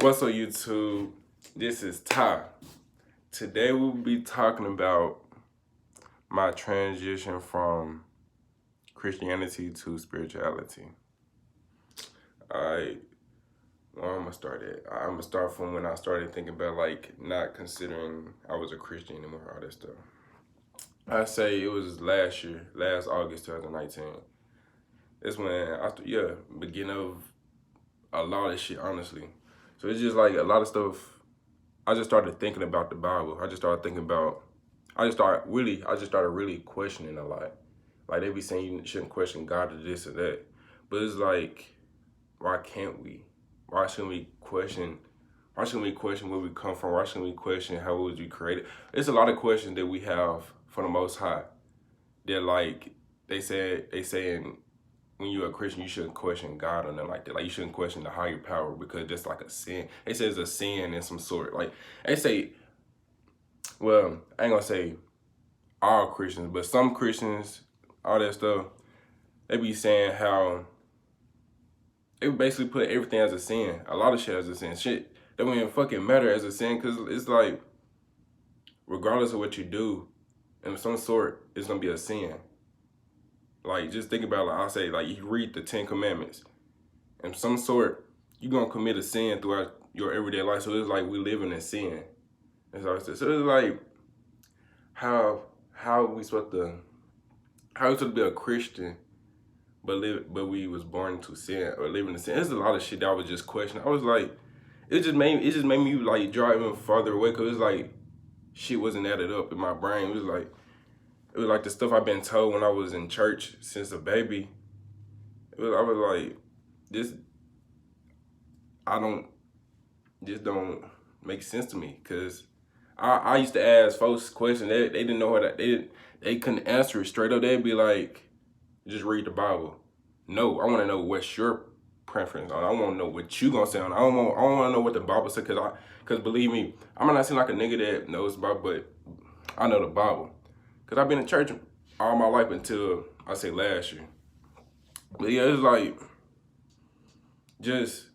What's up, YouTube? This is Ty. Today we'll be talking about my transition from Christianity to spirituality. Alright, well, I'm gonna start it. I'm gonna start from when I started thinking about not considering I was a Christian anymore, all that stuff. I say it was last year, last August 2019. That's when beginning of a lot of shit, honestly. So it's just like a lot of stuff. I just started thinking about the Bible. I just started really questioning a lot. Like they be saying you shouldn't question God or this or that. But it's like, why can't we? Why shouldn't we question? Why shouldn't we question where we come from? Why shouldn't we question how was we created? It's a lot of questions that we have for the Most High. They're like they saying when you're a Christian, you shouldn't question God or nothing like that. Like you shouldn't question the higher power because that's like a sin. They say it's a sin in some sort. Like they say, well, I ain't gonna say all Christians, but some Christians, all that stuff, they be saying how they basically put everything as a sin. A lot of shit as a sin. Shit that don't even fucking matter as a sin because it's like, regardless of what you do, in some sort, it's gonna be a sin. Like, just think about, like, I'll say, like, you read the 10 Commandments. In some sort, you're going to commit a sin throughout your everyday life. So it's like we living in sin. And so it's like, how we supposed to be a Christian, but we was born into sin or living in sin. There's a lot of shit that I was just questioning. I was like, it just made me like drive even farther away because it's like shit wasn't added up in my brain. It was like the stuff I've been told when I was in church since a baby. I was like, this don't make sense to me because I used to ask folks questions. They didn't know how they couldn't answer it straight up. They'd be like, just read the Bible. No, I want to know what's your preference on. I want to know what you gonna say on. I don't want to know what the Bible said because believe me, I might not seem like a nigga that knows the Bible, but I know the Bible. Because I've been in church all my life until, I say, last year. But yeah, it's like, just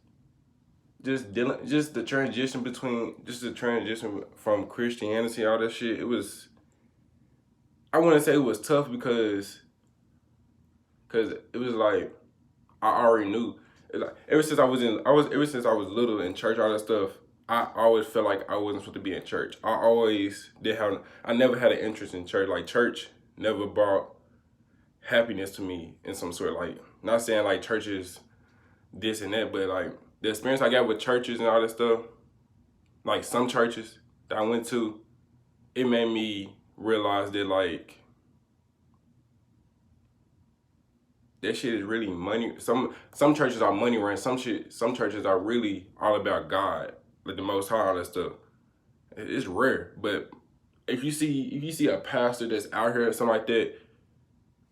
the transition from Christianity, all that shit, I wouldn't say it was tough because it was like, I already knew. Like, ever since I was little in church, all that stuff, I always felt like I wasn't supposed to be in church. I never had an interest in church. Like church never brought happiness to me in some sort. Like not saying like church is this and that, but like the experience I got with churches and all that stuff, like some churches that I went to, it made me realize that like that shit is really money. Some churches are money run. Some churches are really all about God, like the Most High, all that stuff. It's rare, but if you see a pastor that's out here or something like that,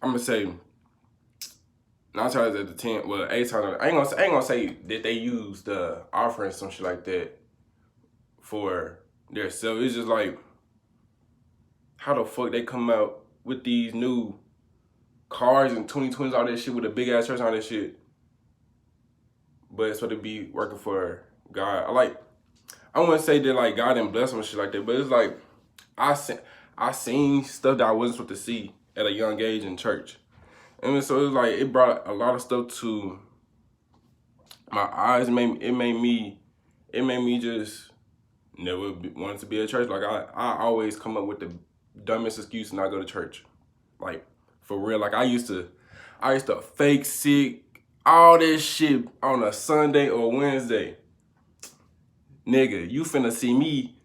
I'm gonna say 9 times out of 10, well 8 times. I ain't gonna say that they use the offering some shit like that for their self. It's just like, how the fuck they come out with these new cars and 2020s, all that shit with a big ass church, all that shit, but it's supposed to be working for God. I wouldn't say that like God didn't bless them and shit like that, but it's like I seen stuff that I wasn't supposed to see at a young age in church, and so it was like it brought a lot of stuff to my eyes. It made me just never wanted to be at church. Like I always come up with the dumbest excuse and not go to church. Like for real. Like I used to fake sick, all this shit on a Sunday or Wednesday. Nigga, you finna see me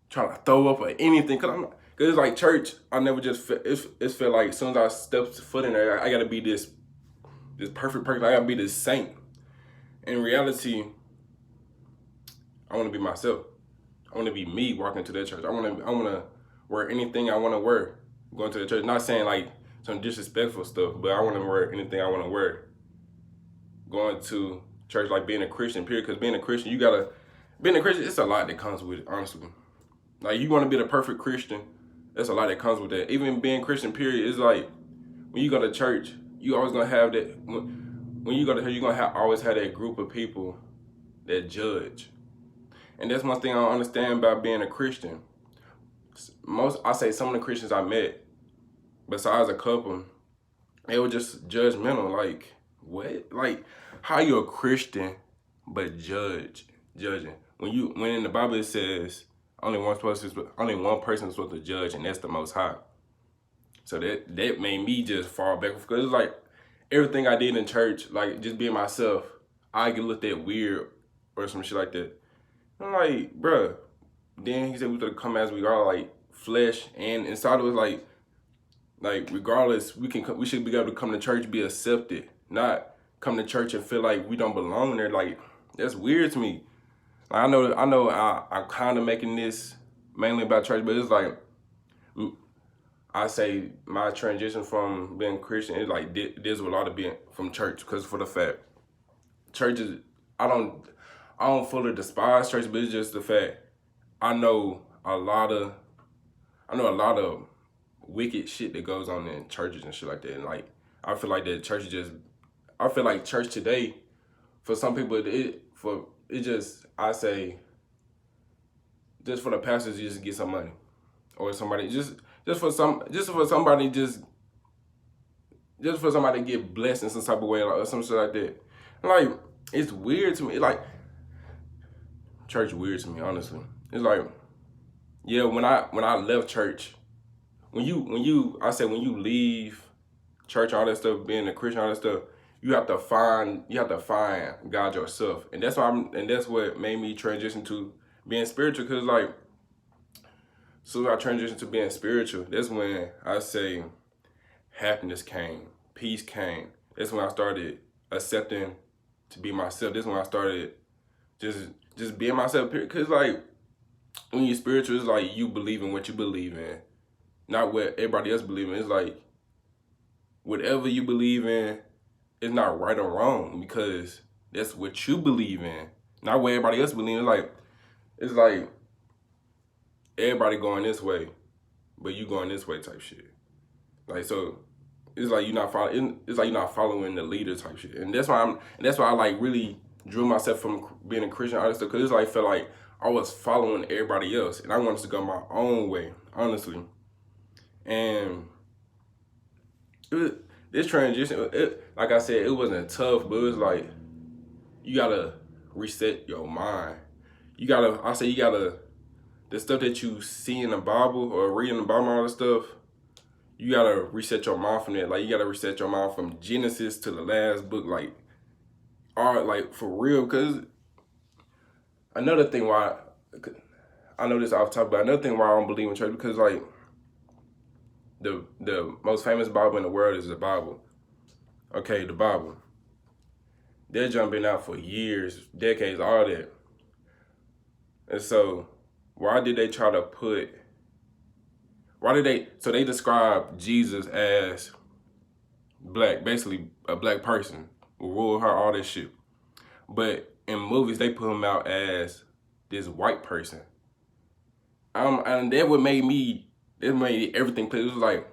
trying to throw up or anything. Cause it's like church, I never just it felt like as soon as I stepped foot in there, I gotta be this perfect person. I gotta be this saint. In reality, I wanna be myself. I wanna be me walking to that church. I wanna wear anything I wanna wear going to the church. Not saying like some disrespectful stuff, but I wanna wear anything I wanna wear going to church, like being a Christian, period. Because being a Christian, it's a lot that comes with it, honestly. Like, you want to be the perfect Christian, there's a lot that comes with that. Even being Christian, period, it's like, when you go to church, you always going to have that, when you go to church, you're going to always have that group of people that judge. And that's one thing I don't understand about being a Christian. I say some of the Christians I met, besides a couple, they were just judgmental. Like, what? Like, how you a Christian but judging? When in the Bible it says only one person is supposed to judge, and that's the Most High. So that made me just fall back, because it's like everything I did in church, like just being myself, I get looked at weird or some shit like that. I'm like, bruh. Then he said we could come as we are, like flesh and inside. It was like regardless, we should be able to come to church, be accepted, not come to church and feel like we don't belong there. Like, that's weird to me. Like, I'm kind of making this mainly about church, but it's like I say my transition from being Christian is like there's a lot of being from church, because for the fact churches, I don't fully despise church, but it's just the fact I know a lot of wicked shit that goes on in churches and shit like that. And like, I feel like church today, for some people, I say, just for the pastors, just get some money, or somebody just for somebody to get blessed in some type of way, or some shit like that. And like, it's weird to me. Like, church weird to me, honestly. It's like, yeah, when I left church, when you leave church, all that stuff, being a Christian, all that stuff, you have to find God yourself. And that's what made me transition to being spiritual. Cause like, so I transitioned to being spiritual, that's when I say happiness came, peace came. That's when I started accepting to be myself. That's when I started just being myself. Cause like, when you're spiritual, it's like you believe in what you believe in, not what everybody else believes in. It's like whatever you believe in is not right or wrong, because that's what you believe in, not what everybody else believes in. It's like everybody going this way, but you going this way type shit. Like, so it's like you're not following the leader type shit. And that's why I like really drew myself from being a Christian artist, because it's like, felt like I was following everybody else, and I wanted to go my own way, honestly. And this transition, like I said, it wasn't tough, but it was like, you gotta reset your mind. The stuff that you see in the Bible or read in the Bible, all this stuff, you gotta reset your mind from that. Like, you gotta reset your mind from Genesis to the last book, like, all like for real. Because another thing why, I know this off topic, but another thing why I don't believe in church, because like, the most famous Bible in the world is the Bible. Okay, the Bible. They're jumping out for years, decades, all that. And so, so they describe Jesus as black, basically a black person, will rule her, all this shit. But in movies, they put him out as this white person. And that made everything clear. It was like,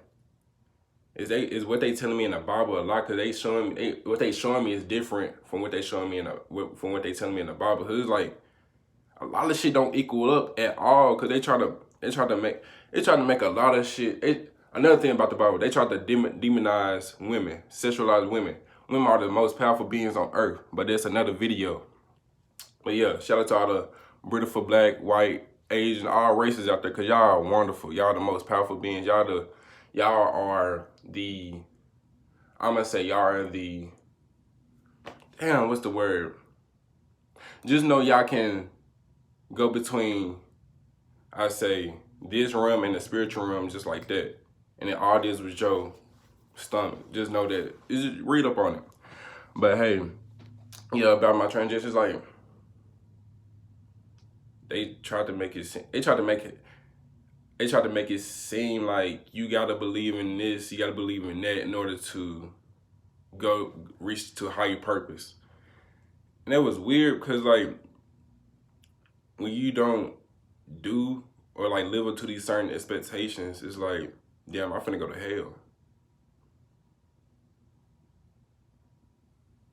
is what they telling me in the Bible a lot? Because what they showing me is different from what they showing me from what they telling me in the Bible. Because it's like, a lot of shit don't equal up at all, because they try to make a lot of shit. Another thing about the Bible, they try to demonize women, sexualize women. Women are the most powerful beings on earth, but that's another video. But yeah, shout out to all the beautiful black, white, Asian, all races out there, because y'all are wonderful. Y'all are the most powerful beings. Y'all are the, I'm gonna say y'all are the, damn, what's the word? Just know y'all can go between, I say, this realm and the spiritual realm just like that. And then all this was your stomach. Just know that. Just read up on it. But hey, yeah, about my transitions, like, they tried to make it seem like you gotta believe in this, you gotta believe in that in order to reach to a higher purpose. And that was weird, because like, when you don't do or like live up to these certain expectations, it's like, damn, I'm finna go to hell.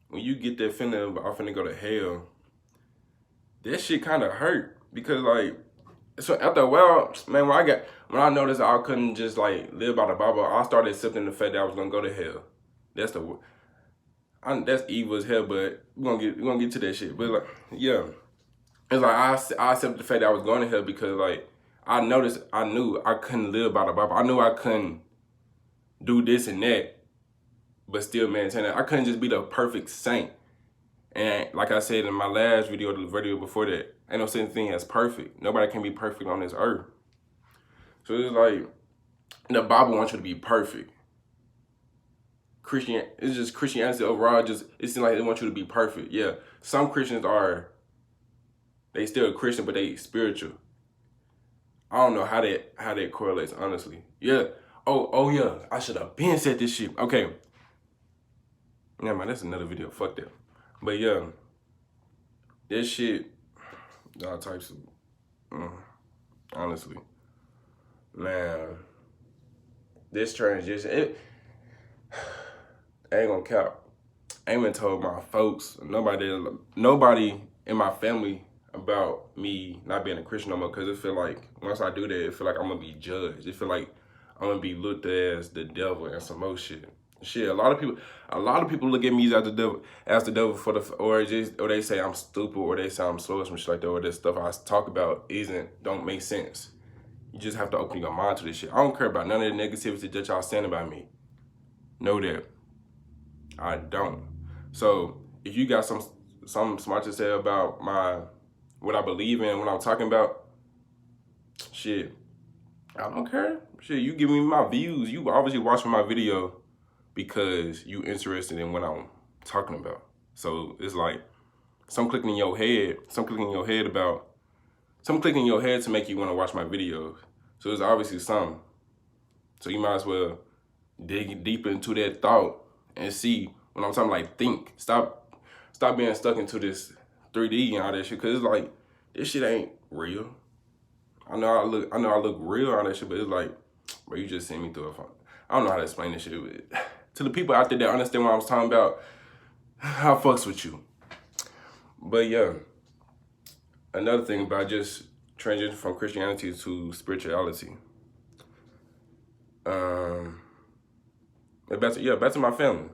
When you get that feeling of I'm finna go to hell, that shit kind of hurt. Because like, so after a while, man, when I noticed I couldn't just like live by the Bible, I started accepting the fact that I was gonna go to hell. That's that's evil as hell, but we're gonna get to that shit. But like, yeah, it's like I accepted the fact that I was going to hell because like I knew I couldn't live by the Bible. I knew I couldn't do this and that, but still maintain it. I couldn't just be the perfect saint. And like I said in my last video, the video before that, ain't no such thing as perfect. Nobody can be perfect on this earth. So it's like the Bible wants you to be perfect. It's just Christianity overall. It seems like they want you to be perfect. Yeah, some Christians they still a Christian, but they spiritual. I don't know how that correlates, honestly. Yeah. Oh yeah. I should have been said this shit. Okay. Never mind. That's another video. Fuck that. But yeah, this shit, all types of, honestly, man, this transition, I ain't gonna cap. I ain't even told my folks, nobody in my family about me not being a Christian no more, because it feel like once I do that, it feel like I'm gonna be judged. It feel like I'm gonna be looked at as the devil and some more shit. Shit, a lot of people look at me as the devil or they say I'm stupid, or they say I'm slow or some shit like that, or this stuff I talk about don't make sense. You just have to open your mind to this shit. I don't care about none of the negativity that y'all saying about me. Know that. I don't. So if you got some smart to say about what I believe in, what I'm talking about, shit, I don't care. Shit, you give me my views. You obviously watching my video because you interested in what I'm talking about. So it's like some clicking in your head to make you want to watch my videos. So it's obviously something. So you might as well dig deep into that thought and see when I'm talking like think. Stop being stuck into this 3D and all that shit, cause it's like this shit ain't real. I know I look real on that shit, but it's like, bro, you just sent me through a phone. I don't know how to explain this shit. But to the people out there that understand what I was talking about, I fucks with you. But yeah, another thing about just transition from Christianity to spirituality. Back to my family.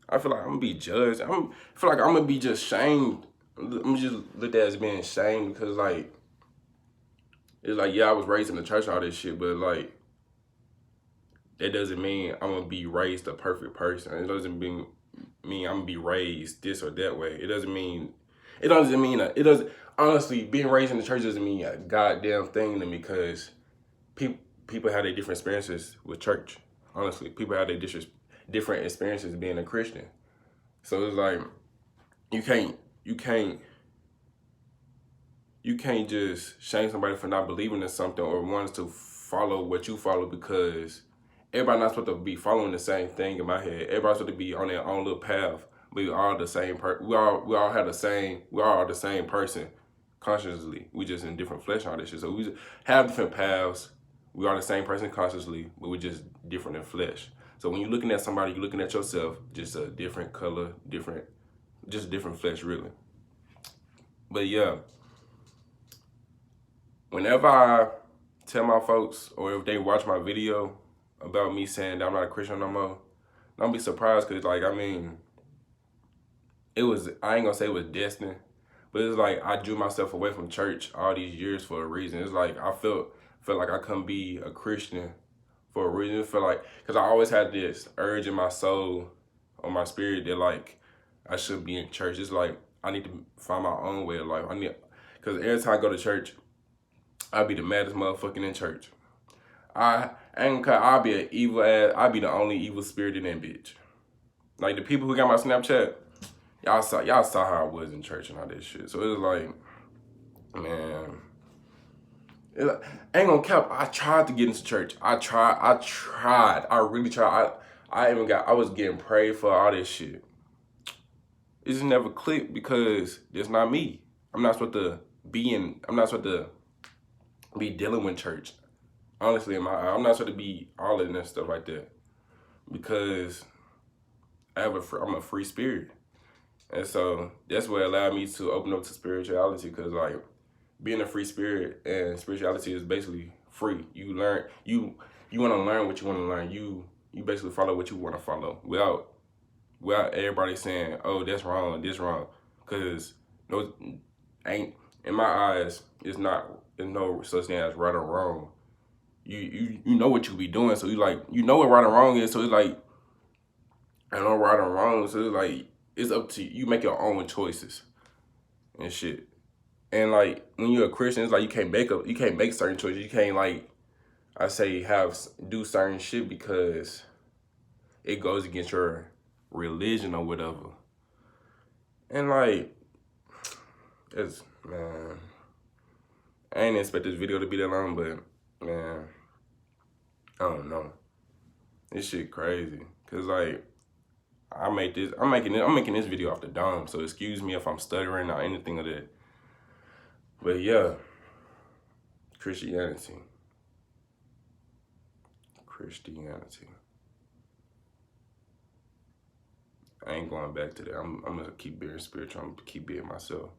I feel like I'm gonna be judged. I feel like I'm gonna be just shamed. I'm just looked at as being shamed because like, it's like, yeah, I was raised in the church and all this shit, but like, that doesn't mean I'm gonna be raised a perfect person. It doesn't mean I'm gonna be raised this or that way. It doesn't honestly, being raised in the church doesn't mean a goddamn thing to me, because people have their different experiences with church. Honestly, people have their different experiences being a Christian. So it's like, you can't just shame somebody for not believing in something or wanting to follow what you follow, because everybody not supposed to be following the same thing in my head. Everybody's supposed to be on their own little path. We are the same we all are the same person consciously. We just in different flesh and all this shit. So we just have different paths. We are the same person consciously, but we're just different in flesh. So when you're looking at somebody, you're looking at yourself, just a different color, just different flesh, really. But yeah, whenever I tell my folks, or if they watch my video about me saying that I'm not a Christian no more, don't be surprised, because like, I mean, I ain't gonna say it was destiny, but it's like I drew myself away from church all these years for a reason. It's like I felt like I couldn't be a Christian for a reason. It felt like, because I always had this urge in my soul or my spirit that like I should be in church. It's like I need to find my own way of life. Because every time I go to church, I'll be the maddest motherfucker in church. I'll be I'll be the only evil spirit in that bitch. Like the people who got my Snapchat, y'all saw how I was in church and all that shit. So it was like, man, I ain't gonna cap. I tried to get into church. I really tried. I was getting prayed for all this shit. It just never clicked, because it's not me. I'm not supposed to be dealing with church. Honestly, I'm not supposed to be all in that stuff like that, because I'm a free spirit. And so that's what allowed me to open up to spirituality, because like, being a free spirit and spirituality is basically free. You learn you want to learn what you want to learn. You basically follow what you want to follow without everybody saying, "Oh, that's wrong, this wrong," because those ain't in my eyes. It's not. There's no such thing as right or wrong. You know what you be doing, so you know what right and wrong is. So it's like I know right or wrong. So it's like it's up to you. You make your own choices and shit. And like when you're a Christian, it's like you can't make certain choices. You can't like I say do certain shit because it goes against your religion or whatever. And like it's man, I ain't expect this video to be that long, but man, I don't know. This shit crazy. Cause like I'm making this video off the dome, so excuse me if I'm stuttering or anything of that. But yeah, Christianity. I ain't going back to that. I'm gonna keep being spiritual. I'm gonna keep being myself.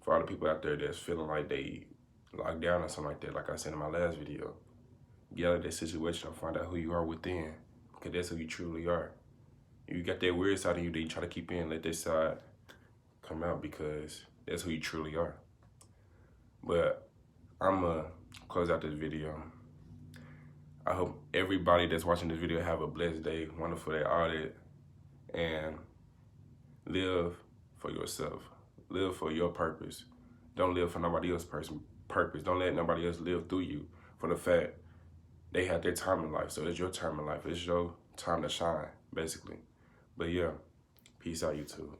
For all the people out there that's feeling like they locked down or something like that, like I said in my last video, get out of that situation and find out who you are within, because that's who you truly are. You got that weird side of you that you try to keep in, let that side come out, because that's who you truly are. But I'm gonna close out this video. I hope everybody that's watching this video have a blessed day, wonderful day, all that, and live for yourself. Live for your purpose. Don't live for nobody else's purpose. Don't let nobody else live through you for the fact they had their time in life. So it's your time in life. It's your time to shine, basically. But yeah, peace out, YouTube.